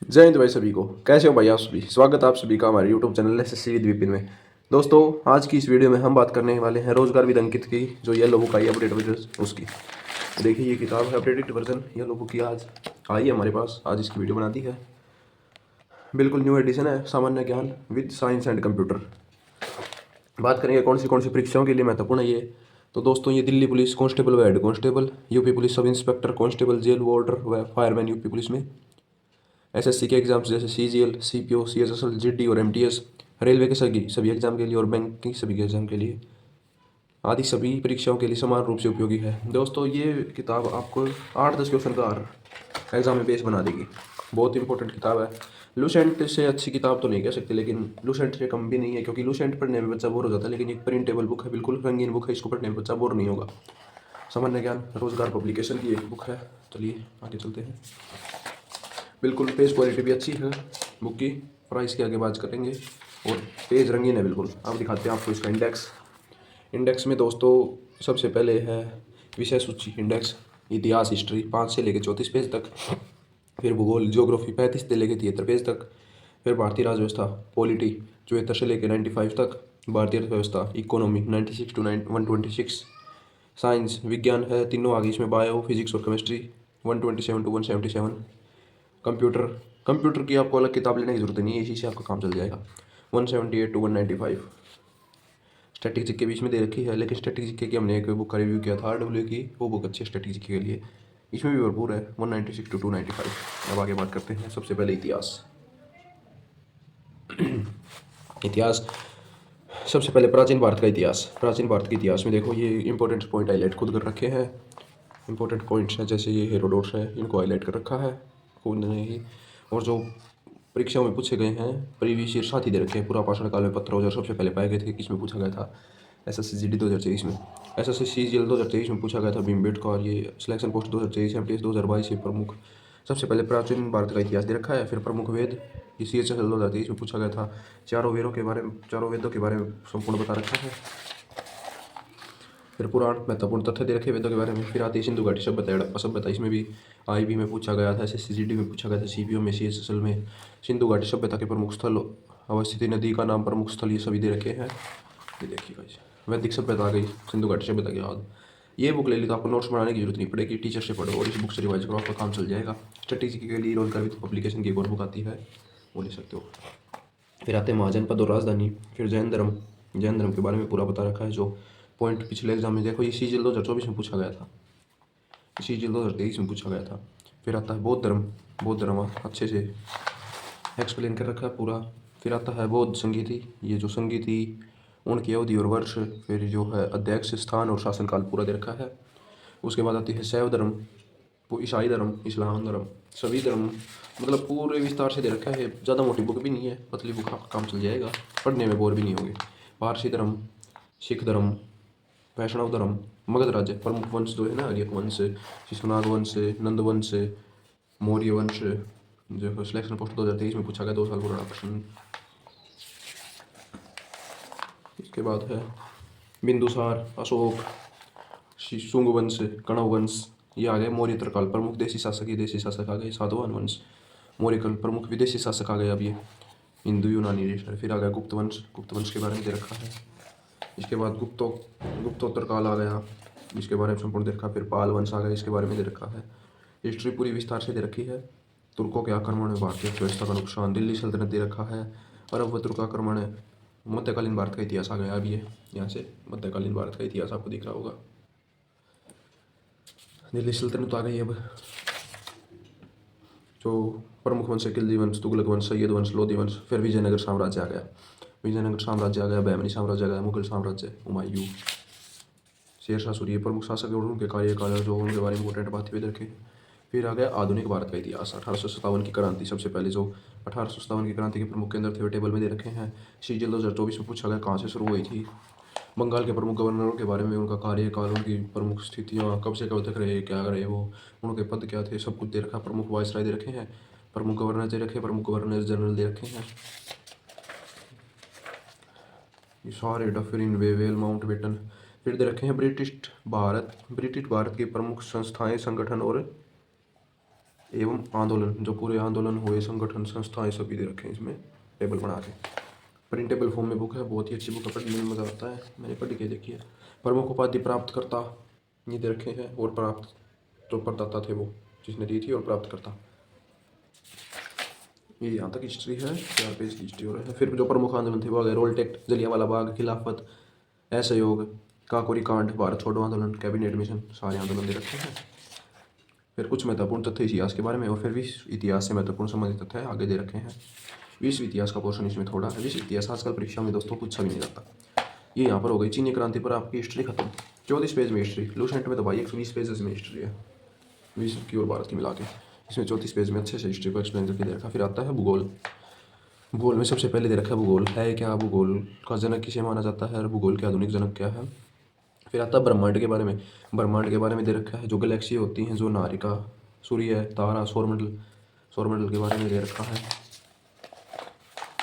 जय हिंद भाई सभी को। कैसे हो भाई आप सभी? स्वागत है आप सभी का हमारे YouTube channel SSC with Vipin में। दोस्तों, आज की इस वीडियो में हम बात करने वाले हैं रोजगार विद अंकित की, जो yellow book I update version उसकी। देखिए, ये किताब है अपडेटेड वर्जन येलो बुक की, आज आई है हमारे पास, आज इसकी वीडियो बना दी है। बिल्कुल न्यू एडिशन है, सामान्य ज्ञान विद साइंस एंड कंप्यूटर। बात करेंगे कौन सी परीक्षाओं के लिए महत्वपूर्ण है ये। तो दोस्तों, ये दिल्ली पुलिस कांस्टेबल व head constable, UP police sub inspector constable, jail warder व फायरमैन यूपी पुलिस में, एसएससी के एग्जाम्स जैसे सीजीएल, सीपीओ, सीएसएसएल, जीडी और एमटीएस, रेलवे के सभी एग्जाम के लिए और बैंक की सभी के एग्जाम के लिए आदि सभी परीक्षाओं के लिए समान रूप से उपयोगी है। दोस्तों, ये किताब आपको 8-10 क्वेश्चन का एग्जाम में बेस बना देगी। बहुत इंपॉर्टेंट किताब है। लूसेंट से अच्छी किताब तो नहीं कह सकते, लेकिन लूसेंट से कम भी नहीं है, क्योंकि लूसेंट पढ़ने में बच्चा बोर हो जाता है, लेकिन एक प्रिंटेबल बुक है, बिल्कुल रंगीन बुक है, इसको पढ़ने में बच्चा बोर नहीं होगा। सामान्य ज्ञान रोजगार पब्लिकेशन की एक बुक है। चलिए आगे चलते हैं। बिल्कुल पेज क्वालिटी भी अच्छी है बुक की। प्राइस की आगे बात करेंगे, और पेज रंगीन है बिल्कुल। अब दिखाते हैं आपको इसका इंडेक्स। इंडेक्स में दोस्तों सबसे पहले है विषय सूची इंडेक्स। इतिहास हिस्ट्री 5 से लेकर 34 पेज तक, फिर भूगोल ज्योग्राफी 35 से लेकर 73 पेज तक, फिर भारतीय राज्यव्यवस्था पॉलिटी 74 से लेकर 95 तक, भारतीय अर्थव्यवस्था इकोनॉमी 96 टू 126, साइंस विज्ञान है तीनों आगे इसमें, बायो फिजिक्स और केमिस्ट्री 127 टू 177, कंप्यूटर कंप्यूटर की आपको अलग किताब लेने की जरूरत नहीं है, इसी से आपका काम चल जाएगा 178 टू 195। स्टैटिक जीके बीच में दे रखी है, लेकिन स्टैटिक जीके की हमने एक बुक का रिव्यू किया था RW की, वो बुक अच्छी है स्टैटिक जीके के लिए। इसमें भी भरपूर है 196 टू 295। अब आगे बात करते हैं। सबसे पहले इतिहास। इतिहास सबसे पहले प्राचीन भारत का इतिहास। प्राचीन भारत के इतिहास में देखो, ये इंपॉर्टेंट पॉइंट हाईलाइट खुद कर रखे हैं। इंपॉर्टेंट पॉइंट्स हैं, जैसे ये हेरोडोट्स है, इनको हाईलाइट कर रखा है खुद ने ही। और जो परीक्षाओं में पूछे गए हैं प्रीवियस ईयर साथ ही दे रखे हैं। पूरा पाषाण काल में पत्र औजार सबसे पहले पाए गए थे, किसमें पूछा गया था? एसएससी जीडी 2023 में। एसएससी सीजीएल 2023 में पूछा गया था भीमबेटका, और ये सिलेक्शन पोस्ट 2023, एमटीएस 2022 ये प्रमुख। सबसे पहले प्राचीन भारत का इतिहास दे रखा है, फिर प्रमुख वेद, ये CHSL 2023 में पूछा गया था। चारों वेदों के बारे में संपूर्ण बता रखा है। फिर पुराण महत्वपूर्ण तथ्य दे रखे वेदों के बारे में। फिर आती है सिंधु घाटी सभ्यता, हड़प्पा सभ्यता, इसमें भी IB में पूछा गया था, SSC में पूछा गया था, CPO में, CHSL में। सिंधु घाटी सभ्यता के प्रमुख स्थल, अवस्थिति नदी का नाम, प्रमुख स्थल, ये सभी दे रखे हैं। ये देखिए गाइस, वैदिक सभ्यता आ गई सिंधु घाटी सभ्यता के बाद। ये बुक ले ली तो आपको नोट्स बनाने की जरूरत नहीं पड़ेगी, टीचर से पढ़ो और इस बुक से रिवाइज करो, आपका काम चल जाएगा। स्ट्रेटेजी के लिए रोजगार विद पब्लिकेशन की एक और बुक आती है, वो ले सकते हो। फिर आते हैं महाजनपद और राजधानी। फिर जैन धर्म के बारे में पूरा बता रखा है, जो पॉइंट पिछले एग्जाम में देखो, ये CGL 2024 में पूछा गया था, CGL 2023 में पूछा गया था। फिर आता है बौद्ध धर्म अच्छे से एक्सप्लेन कर रखा है पूरा। फिर आता है बौद्ध संगीति, ये जो संगीति उनकी अवधि और वर्ष, फिर जो है अध्यक्ष स्थान और शासनकाल पूरा दे रखा है। उसके बाद आती है शैव धर्म, ईसाई धर्म, इस्लाम धर्म, सभी धर्म, मतलब पूरे विस्तार से दे रखा है। ज़्यादा मोटी बुक भी नहीं है, पतली बुक, आपका काम चल जाएगा, पढ़ने में बोर भी नहीं होंगे। पारसी धर्म, सिख धर्म, वैष्णव धर्म, मगध राज्य, प्रमुख वंश जो है ना, आर्यक वंश, शिशुनाग वंश, नंद वंश, मौर्य वंश, जो सिलेक्शन पोस्ट 2023 में पूछा गया, 2 साल पुराना प्रश्न। इसके बाद है बिंदुसार, अशोक, शुंग वंश, कणव वंश, ये आ गए मौर्य काल। प्रमुख देशी शासक, ये देशी शासक आ गए। सातवाहन वंश, मौर्य काल, प्रमुख विदेशी शासक आ गए। अब ये हिंदू यूनानी देश। फिर आ गया गुप्त वंश के बारे में दे रखा है। इसके बाद गुप्तोत्तर काल आ गया, इसके बारे में संपूर्ण दे रखा है। फिर पाल वंश आ गया, इसके बारे में दे रखा है। हिस्ट्री पूरी विस्तार से दे रखी है। तुर्कों के आक्रमण में भारतीय अर्थव्यवस्था का नुकसान, दिल्ली सल्तनत दे रखा है। अरब व तुर्क आक्रमण, मध्यकालीन भारत का इतिहास आ गया। अब ये यहाँ से मध्यकालीन भारत का इतिहास आपको दिख रहा होगा। दिल्ली सल्तनत आ गई। अब जो प्रमुख वंश है, खिलजी वंश, तुगलक वंश, सैयद वंश, लोधी वंश। फिर विजयनगर साम्राज्य आ गया, विजयनगर साम्राज्य आ गया, बहमनी साम्राज्य आ गया, मुगल साम्राज्य, हुमायूं, शेरशाह सूरी, प्रमुख शासक और उनके कार्यकाल, जो उनके बारे में इंपॉर्टेंट बातें भी रखे। फिर आ गया आधुनिक भारत का इतिहास। 1857 की क्रांति, सबसे पहले जो 1857 की क्रांति के प्रमुख केंद्र थे वो टेबल में दे रखे हैं। CGL 2024 में पूछा गया कहाँ से शुरू हुई थी। बंगाल के प्रमुख गवर्नरों के बारे में, उनका कार्यकाल, उनकी प्रमुख स्थितियाँ, कब से कब तक रहे, क्या रहे वो, उनके पद क्या थे, सब कुछ दे रखा। प्रमुख वायसराय दे रखे हैं, प्रमुख गवर्नर दे रखे, प्रमुख गवर्नर जनरल दे रखे हैं। सारे डफरिन, वेवेल, माउंटबेटन। फिर दे रखे हैं ब्रिटिश भारत के प्रमुख संस्थाएं, संगठन और एवं आंदोलन, जो पूरे आंदोलन हुए, संगठन, संस्थाएं सभी दे रखे हैं इसमें टेबल बना के। प्रिंटेबल फॉर्म में बुक है, बहुत ही अच्छी बुक है, पढ़ने में मज़ा आता है, मैंने पढ़ के देखी है। प्रमुख उपाधि प्राप्त करता ये दे रखे हैं, और प्राप्त जो प्रदाता थे वो जिसने दी थी, और प्राप्त करता। ये यहाँ तक हिस्ट्री है, 4 पेज की हिस्ट्री और है। फिर जो प्रमुख आंदोलन थे वो आ गए रोल टेक्ट, जलियांवाला बाग, खिलाफत, असहयोग, काकोरी कांड, भारत छोड़ो आंदोलन, कैबिनेट मिशन, सारे आंदोलन दे रखे हैं। फिर कुछ महत्वपूर्ण तथ्य इतिहास के बारे में, और फिर विश्व इतिहास से महत्वपूर्ण संबंधित तथ्य आगे दे रखे हैं। विश्व इतिहास का पोर्शन इसमें थोड़ा है। विश्व इतिहास आजकल परीक्षा में दोस्तों पूछा भी नहीं जाता। ये यहाँ पर हो गई चीनी क्रांति पर आपकी हिस्ट्री खत्म। 34 पेज में हिस्ट्री, लूसेंट में तो भाई 120 पेजेस में हिस्ट्री है विश्व की और भारत की मिला के। इसमें 34 पेज में अच्छे से हिस्ट्री को एक्सप्लेन करके दे रखा। फिर आता है भूगोल। भूगोल में सबसे पहले दे रखा है भूगोल है क्या, भूगोल का जनक किसे माना जाता है, और भूगोल के आधुनिक जनक क्या है। फिर आता है ब्रह्मांड के बारे में। ब्रह्मांड के बारे में दे रखा है जो गैलेक्सी होती हैं, जो नारिका, सूर्य, तारा, सौरमंडल, सौरमंडल के बारे में दे रखा है।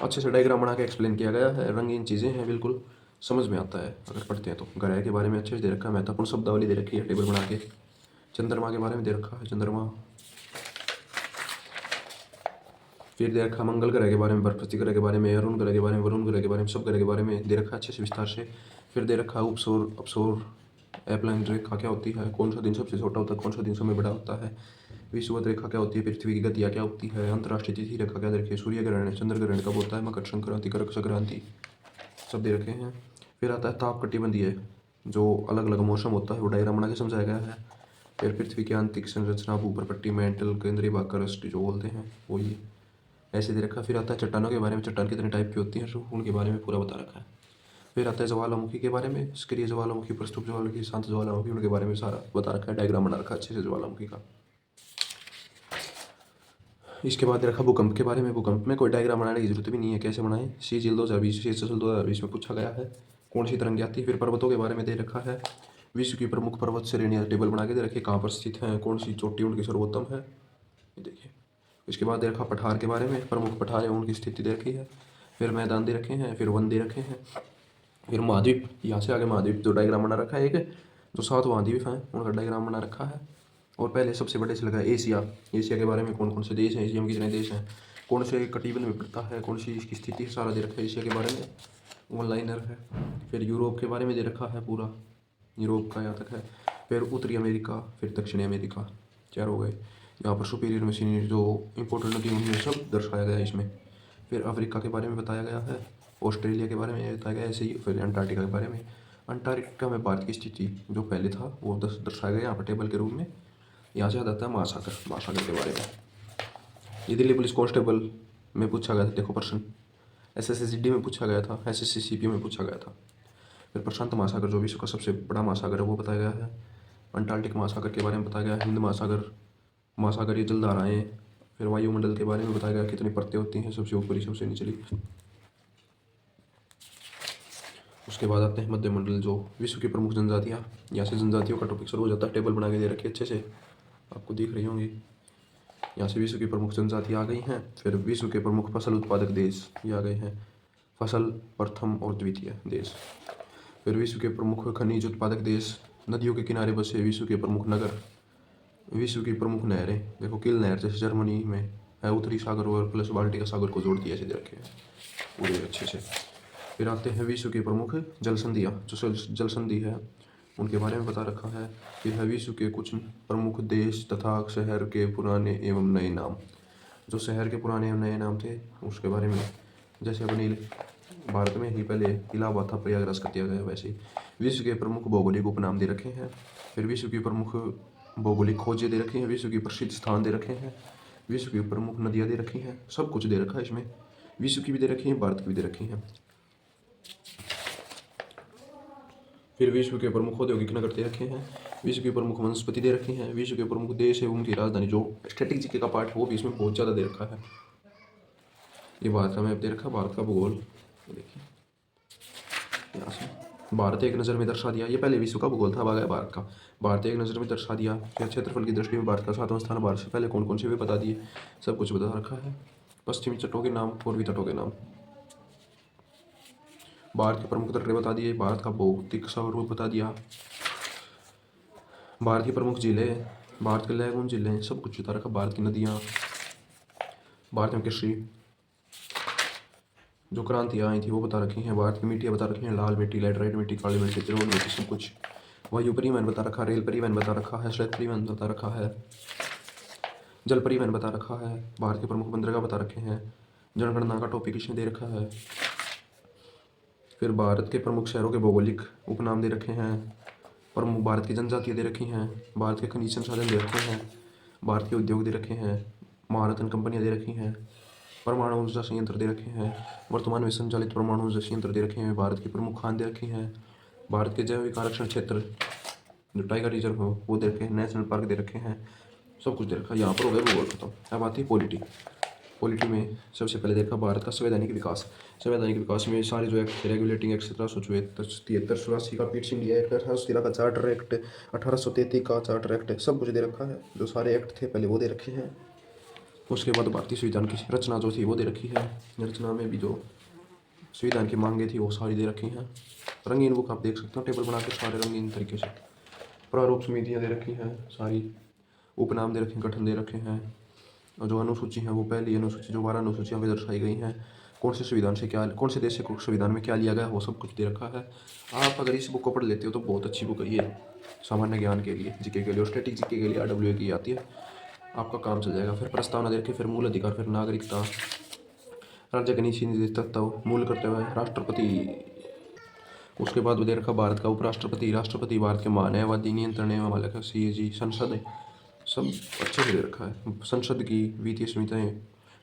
अच्छे से डायग्राम बना के एक्सप्लेन किया गया है, रंगीन चीज़ें हैं, बिल्कुल समझ में आता है अगर पढ़ते हैं तो। ग्रह के बारे में अच्छे से दे रखा है, महत्वपूर्ण शब्दावली दे रखी है टेबल बना के। चंद्रमा के बारे में दे रखा है, चंद्रमा। फिर दे रखा मंगल ग्रह के बारे में, बृहस्पति ग्रह के बारे में, अरुण ग्रह के बारे में, वरुण ग्रह के बारे में, सब ग्रह के बारे में दे रखा है अच्छे से विस्तार से। फिर दे रखा है उपसौर, अपसौर, एप्लाइन रेखा क्या होती है, कौन सा दिन सबसे छोटा होता है, कौन सा दिन समय बड़ा होता है, विषुवत रेखा क्या होती है, पृथ्वी की गतियाँ क्या होती है, अंतर्राष्ट्रीय तिथि रेखा क्या दे रखी है, सूर्य ग्रहण, चंद्र ग्रहण कब होता है, मकर संक्रांति, कर्क संक्रांति, सब दे रखे हैं। फिर आता है ताप कटिबंधीय, जो अलग अलग मौसम होता है वो डायग्राम बना के समझाया गया है। फिर पृथ्वी की आंतरिक संरचना, भूपर पट्टी, मेंटल, केंद्रीय भाग, क्रस्ट जो बोलते हैं वो ये ऐसे दे रखा है। फिर आता है चट्टानों के बारे में, चट्टान कितने टाइप की होती हैं उनके बारे में पूरा बता रखा है। फिर आता है ज्वालामुखी के बारे में, सक्रिय ज्वालामुखी, प्रस्तुत ज्वालामुखी, शांत ज्वालामुखी, उनके बारे में सारा बता रखा है, डायग्राम बना रखा है अच्छे से ज्वालामुखी का। इसके बाद रखा भूकंप के बारे में। भूकंप में कोई डायग्राम बनाने की जरूरत भी नहीं है, कैसे बनाएं। सीजीएल 2020, सीजीएल 2020 में पूछा गया है कौन सी तरंग आती है। फिर पर्वतों के बारे में दे रखा है, विश्व की प्रमुख पर्वत श्रेणियाँ टेबल बना के दे रखी है, कहाँ पर स्थित हैं, कौन सी चोटी उनकी सर्वोत्तम है, ये देखिए। इसके बाद दे रखा पठार के बारे में, प्रमुख पठार है उनकी स्थिति दे रखी है। फिर मैदान दे रखे हैं, फिर वन दे रखे हैं। फिर महाद्वीप, यहाँ से आगे महाद्वीप जो डायग्राम बना रखा है, एक जो 7 महाद्वीप हैं उनका डायग्राम बना रखा है। और पहले सबसे बड़े से लगा एशिया। एशिया के बारे में कौन कौन से देश हैं, एशिया में कितने देश हैं, कौन से कटिबंध में पड़ता है, कौन सी इसकी स्थिति है, सारा दे रखा है एशिया के बारे में, ऑनलाइनर है। फिर यूरोप के बारे में दे रखा है पूरा, यूरोप का यहाँ तक है। फिर उत्तरी अमेरिका, फिर दक्षिणी अमेरिका, 4 हो गए। यहाँ पर सुपीरियर मशीनरी जो इंपोर्टेंट नदी उनमें सब दर्शाया गया है इसमें। फिर अफ्रीका के बारे में बताया गया है, ऑस्ट्रेलिया के बारे में बताया गया ऐसे ही। फिर अंटार्कटिका के बारे में, अंटार्कटिका में भारत की स्थिति जो पहले था वो दर्शाया गया यहाँ पर टेबल के रूप में। यहाँ से याद आता है महासागर, महासागर के बारे में। ये दिल्ली पुलिस कांस्टेबल में पूछा गया था, देखो प्रश्न। SSSGD में पूछा गया था, SSCCP में पूछा गया था। फिर प्रशांत महासागर जो विश्व का सबसे बड़ा महासागर है वो बताया गया है। अंटार्कटिक महासागर के बारे में बताया गया है, हिंद महासागर, महासागरीय जलधाराएँ। फिर वायुमंडल के बारे में बताया गया कितनी परतें होती हैं, सबसे ऊपरी, सबसे निचली। उसके बाद आते हैं मध्यमंडल, जो विश्व की प्रमुख जनजातियाँ। यहाँ से जनजातियों का टॉपिक शुरू हो जाता है, टेबल बना के दे रखी अच्छे से, आपको दिख रही होंगी। यहाँ से विश्व की प्रमुख जनजातियाँ आ गई हैं। फिर विश्व के प्रमुख फसल उत्पादक देश ये आ गए हैं, फसल प्रथम और द्वितीय देश। फिर विश्व के प्रमुख खनिज उत्पादक देश, नदियों के किनारे बसे विश्व के प्रमुख नगर, विश्व की प्रमुख नहरें। देखो किल नहर जैसे जर्मनी में है, उत्तरी सागर और प्लस बाल्टिक सागर को जोड़ दिया ऐसे दे रखे हैं पूरे अच्छे से। फिर आते हैं विश्व की प्रमुख जल संधियाँ, जो जल संधि है उनके बारे में बता रखा है। फिर है विश्व के कुछ प्रमुख देश तथा शहर के पुराने एवं नए नाम, जो शहर के पुराने एवं नए नाम थे उसके बारे में। जैसे अपनी भारत में ही पहले इलाहाबाद था, प्रयागराज कर दिया गया, वैसे ही विश्व के प्रमुख भौगोलिक उपनाम दे रखे हैं। फिर विश्व की प्रमुख भौगोलिक खोजें दे रखी हैं, विश्व की प्रसिद्ध स्थान दे रखे हैं, विश्व की प्रमुख नदियाँ दे रखी हैं, सब कुछ दे रखा है इसमें। विश्व की भी दे रखी है, भारत की भी दे रखी हैं। फिर विश्व के प्रमुख औद्योगिक नगर दे रखे हैं, विश्व के प्रमुख वनस्पति दे रखे हैं, विश्व के प्रमुख देश है उनकी राजधानी, जो स्ट्रेटेजिक का पार्ट है वो भी इसमें बहुत ज़्यादा दे रखा है। ये भारत का मैप दे रखा है, भारत का भूगोल देखिए यहाँ से। भारत एक नज़र में दर्शा दिया, ये पहले विश्व का भूगोल था, अब आ गया भारत का। भारत एक नज़र में दर्शा दिया। फिर क्षेत्रफल की दृष्टि में भारत का 7वां स्थान, भारत से पहले कौन कौन से भी बता दिए, सब कुछ बता रखा है। पश्चिमी तटों के नाम, पूर्वी तटों के नाम, भारत के प्रमुख तट बता दिए, भारत का भौतिक स्वरूप बता दिया, भारत की प्रमुख झीलें, भारत के लैगून जिले सब कुछ बता रखा, भारत की नदियाँ, भारत में कृषि, जो क्रांतियाँ आई थी वो बता रखी हैं, भारत की मिट्टियाँ बता रखी हैं, लाल मिट्टी, लैटराइट मिट्टी, काली मिट्टी, चिरोल मिट्टी, सब कुछ। वायु परिवहन बता रखा, रेल परिवहन बता रखा है, सड़क परिवहन बता रखा है, जल परिवहन बता रखा है, भारत के प्रमुख बंदरगाह बता रखे हैं, जनगणना का टॉपिक इसमें दे रखा है। फिर भारत के प्रमुख शहरों के भौगोलिक उपनाम दे रखे हैं, प्रमुख भारत की जनजातियाँ दे रखी हैं, भारत के खनिज संसाधन दे रखे हैं, भारत के उद्योग दे रखे हैं, महारत्न कंपनियाँ दे रखी हैं, परमाणु ऊर्जा संयंत्र दे रखे हैं, वर्तमान में संचालित परमाणु ऊर्जा संयंत्र दे रखे हैं, भारत की प्रमुख खान दे रखी हैं, भारत के जैविक आरक्षण क्षेत्र जो टाइगर रिजर्व हो वो दे रखे हैं, नेशनल पार्क दे रखे हैं, सब कुछ दे रखा है। यहाँ पर हो गया भूगोल खत्म। अब आती है पॉलिटी। पॉलिटी में सबसे पहले देखा भारत का संवैधानिक विकास। संवैधानिक विकास में सारे जो एक्ट रेगुलेटिंग एक्ट 1773 84 का पीट्स इंडिया एक्ट, 1813 का चार्टर एक्ट, 1833 का चार्टर एक्ट, सब कुछ दे रखा है। जो सारे एक्ट थे पहले वो दे रखे हैं। उसके बाद भारतीय संविधान की रचना जो थी वो दे रखी है। रचना में भी जो संविधान की मांगे थी वो सारी दे रखी हैं। रंगीन बुक आप देख सकते हो, टेबल बना के सारे रंगीन तरीके से। प्रारूप समितियाँ दे रखी हैं सारी, उपनाम दे रखे हैं, गठन दे रखे हैं, और जो अनुसूची है वो पहली अनुसूची जो 12 अनुसूचियाँ में दर्शाई गई हैं, कौन से संविधान से क्या, कौन से देश से संविधान में क्या लिया गया वो सब कुछ दे रखा है। आप अगर इस बुक को पढ़ लेते हो तो बहुत अच्छी बुक है ये, सामान्य ज्ञान के लिए, जीके के लिए, और स्टैटिक जीके के लिए RWA की आती है, आपका काम चल जाएगा। फिर प्रस्तावना दे रखे, फिर मूल अधिकार, फिर नागरिकता, राज्य के नीति तत्व, मूल कर्तव्य, राष्ट्रपति, उसके बाद दे रखा भारत का उपराष्ट्रपति, राष्ट्रपति, भारत के महान्यायवादी, नियंत्रण एवं मालिक, CAG, संसद, सब अच्छे से दे रखा है। संसद की वित्तीय समितियाँ,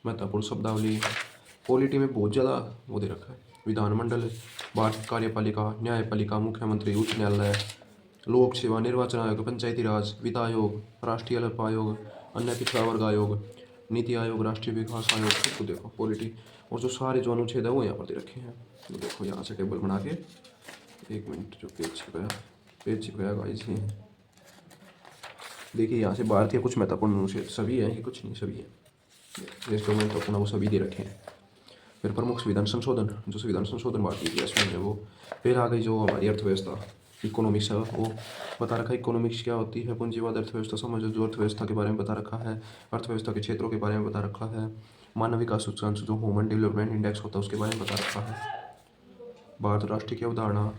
महत्वपूर्ण शब्दावली। पॉलिटी में बहुत ज़्यादा वो दे रखा है। विधानमंडल, भारत कार्यपालिका, न्यायपालिका, मुख्यमंत्री, उच्च न्यायालय, लोक सेवा, निर्वाचन आयोग, पंचायती राज, वित्त आयोग, राष्ट्रीय अल्प आयोग, अन्य पिछड़ा वर्ग आयोग, नीति आयोग, राष्ट्रीय विकास आयोग, सबको देखो पॉलिटी। और जो सारे जो अनुच्छेद है वो यहाँ पर दे रखे हैं। तो देखो यहाँ से टेबल बना के, एक मिनट, जो पेज छिप गया गाइस ये देखिए, यहाँ से भारत के कुछ महत्वपूर्ण अनुच्छेद सभी हैं, ये कुछ नहीं सभी है, जो महत्वपूर्ण वो सभी दे रखे हैं। फिर प्रमुख संविधान संशोधन, जो संविधान संशोधन भारतीय इतिहास में है वो। फिर आ गई जो हमारी अर्थव्यवस्था, इकोनॉमिक्स है, वो बता रखा है इकोनॉमिक्स क्या होती है, पूंजीवाद अर्थव्यवस्था समझो, जो अर्थव्यवस्था के बारे में बता रखा है, अर्थव्यवस्था के क्षेत्रों के बारे में बता रखा है, मानव विकास सूचकांक जो ह्यूमन डेवलपमेंट इंडेक्स होता है उसके बारे में बता रखा है, भारत राष्ट्र की अवधारणा,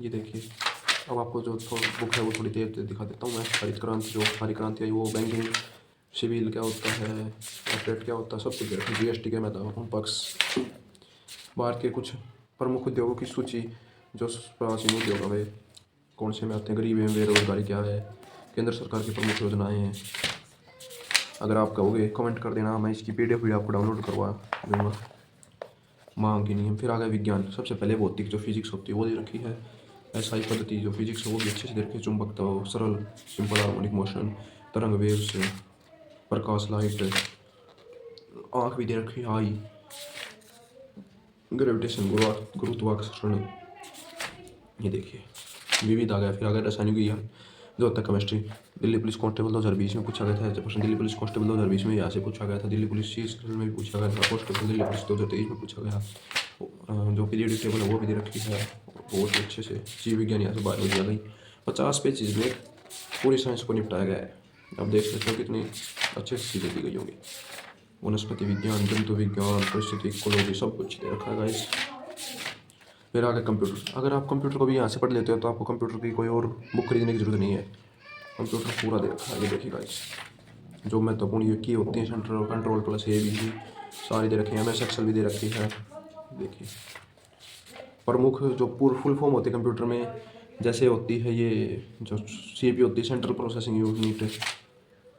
ये देखिए। अब आपको जो बुक है वो थोड़ी देर से दिखा देता हूँ मैं। हरित क्रांति, जो हरी क्रांति आई वो, बैंकिंग, सिविल क्या होता है, कॉर्पोरेट क्या होता है, सब कुछ दे रखा है। GST के महत्वपूर्ण पक्ष, भारत के कुछ प्रमुख उद्योगों की सूची, जो प्राचीन उद्योग है कौन से में आते हैं, गरीबी में बेरोजगारी क्या है, केंद्र सरकार की प्रमुख योजनाएं हैं। अगर आप कहोगे कमेंट कर देना, मैं इसकी PDF भी आपको डाउनलोड करवा दूँगा। मांग के नियम। फिर आ गया विज्ञान, सबसे पहले भौतिक जो फिजिक्स होती है वो दे रखी है। SI पद्धति जो फिजिक्स है वो भी अच्छे से दे रखी है, चुंबकत्व, सरल सिंपल हार्मोनिक मोशन, तरंग वेव्स, प्रकाश लाइट, आँख भी दे रखी है, आई, ग्रेविटेशन गुरुत्वाकर्षण, ये देखिए विविध आ गया। फिर आ गया रासायनिक विज्ञान जो होता है केमिस्ट्री। दिल्ली पुलिस कांस्टेबल 2020 में पूछा गया था, प्रश्न दिल्ली पुलिस कांस्टेबल 2020 में यहाँ से पूछा गया था। दिल्ली पुलिस CSL में भी पूछा गया था, कांस्टेबल दिल्ली पुलिस 2023 में पूछा गया। जो पीरियडिक टेबल है वो भी दे रखी है बहुत अच्छे से। जीव विज्ञान यहाँ से बायोलॉजी आ गई। 50 पेज में पूरी साइंस को निपटाया गया है। अब देख सकते हो कितनी अच्छे से चीज़ें दी गई होंगी। वनस्पति विज्ञान, जंतु विज्ञान, परिस्थिति, इकोलॉजी, सब कुछ दे रखा है गाइस। फिर आगे कंप्यूटर। अगर आप कंप्यूटर को भी यहाँ से पढ़ लेते हो तो आपको कंप्यूटर की कोई और बुक खरीदने की जरूरत नहीं है, कंप्यूटर पूरा दे रखा है। ये देखिए गाइस, जो महत्वपूर्ण ये की होती है, सेंट्रल कंट्रोल प्लस ABC सारी दे रखी है। MS Excel भी दे रखी है। देखिए प्रमुख जो पूर्ण फुल फॉर्म होती है कंप्यूटर में, जैसे होती है ये जो CPU होती है, सेंट्रल प्रोसेसिंग यूनिट,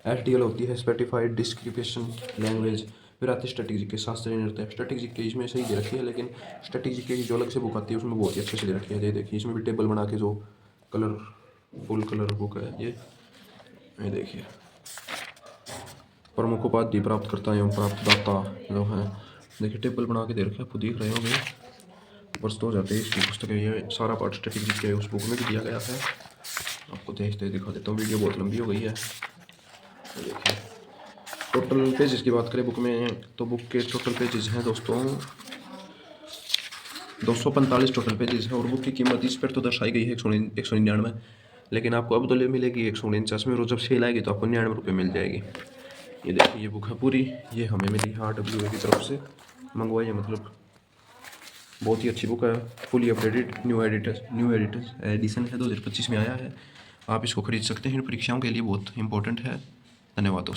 STL होती है, स्पेसिफाइड डिस्क्रिप्शन लैंग्वेज। फिर आती है स्ट्रेटेजिक के, शास्त्रीय नृत्य। स्ट्रेटेजिक के इसमें सही दे रखी है, लेकिन स्ट्रेटेजिक के जो अलग से बुक आती है उसमें बहुत ही अच्छे से दे रखी है। ये देखिए इसमें भी टेबल बना के, जो कलर फुल कलर बुक है ये देखिए। प्रमुख उपाधि प्राप्तकर्ता एवं प्राप्तदाता जो हैं, देखिए टेबल बना के दे रखे हैं, आपको देख रहे होंगे। वर्ष 2023 की पुस्तक है ये, सारा पार्ट स्ट्रेटेजिक के उस बुक में भी दिया गया है। आपको देखते दिखा देता हूँ, वीडियो बहुत लंबी हो गई है। देखिए टोटल पेजेस की बात करें बुक में, तो बुक के टोटल पेजेस हैं दोस्तों 245 टोटल पेजेस हैं। और बुक की कीमत इस पर तो दर्शाई गई है 199, लेकिन आपको अब तो ले मिलेगी 149 में, और जब सेल आएगी तो आपको 99 मिल जाएगी। ये देखिए ये बुक है पूरी, ये हमें मिली है RWA की तरफ से, मंगवाई है मतलब। बहुत ही अच्छी बुक है, फुली अपडेटेड, न्यू एडिशन है, 2025 में आया है। आप इसको खरीद सकते हैं, परीक्षाओं के लिए बहुत इंपॉर्टेंट है। धन्यवाद दोस्तों।